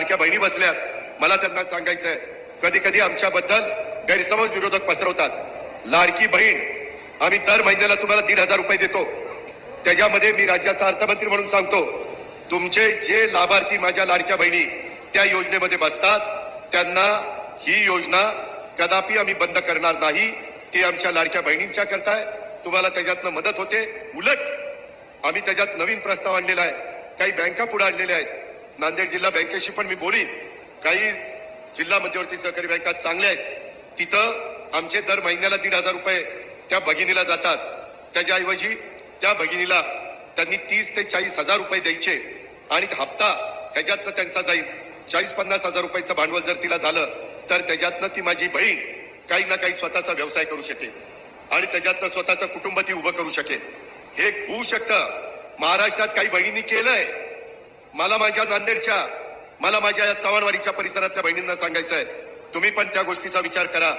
लाडक्या बहिणी बसल्यात, मला त्यांना सांगायचंय, कधी कधी आमच्याबद्दल गैरसमज विरोधक पसरवतात। लाडकी बहीण आम्ही दर महिन्याला तुम्हाला 1,500 रुपये देतो, त्याच्यामध्ये मी राज्याचा अर्थमंत्री म्हणून सांगतो, तुमचे जे लाभार्थी माझ्या लाडक्या बहिणी त्या योजनेमध्ये बसतात त्यांना ही योजना कदापि आम्ही बंद करणार नाही। ती आमच्या लाडक्या बहिणींच्या करता आहे, तुम्हाला त्याच्यातनं मदत होते। उलट आम्ही त्याच्यात नवीन प्रस्ताव आणलेला आहे, काही बँका पुढे आणलेल्या आहेत। नांदेड जिल्हा बँकेशी पण मी बोलीन, काही जिल्हा मध्यवर्ती सहकारी बँका चांगल्या आहेत, तिथं आमचे दर महिन्याला 1,500 रुपये त्या भगिनीला जातात। त्याच्याऐवजी त्या भगिनीला त्यांनी 30 ते 40 हजार रुपये द्यायचे आणि हप्ता त्याच्यातनं त्यांचा जाईल 40-50 हजार रुपयाचं भांडवल जर तिला झालं तर त्याच्यातनं ती माझी बहीण काही ना काही स्वतःचा व्यवसाय करू शकेल आणि त्याच्यातनं स्वतःचं कुटुंब ती उभं करू शकेल। हे होऊ शकतं। महाराष्ट्रात काही बहिणींनी केलंय। मला माझ्या नांदेडच्या, मला माझ्या चव्हाणवाडीच्या परिसरातल्या बहिणींना सांगायचंय, तुम्ही पण त्या गोष्टीचा विचार करा।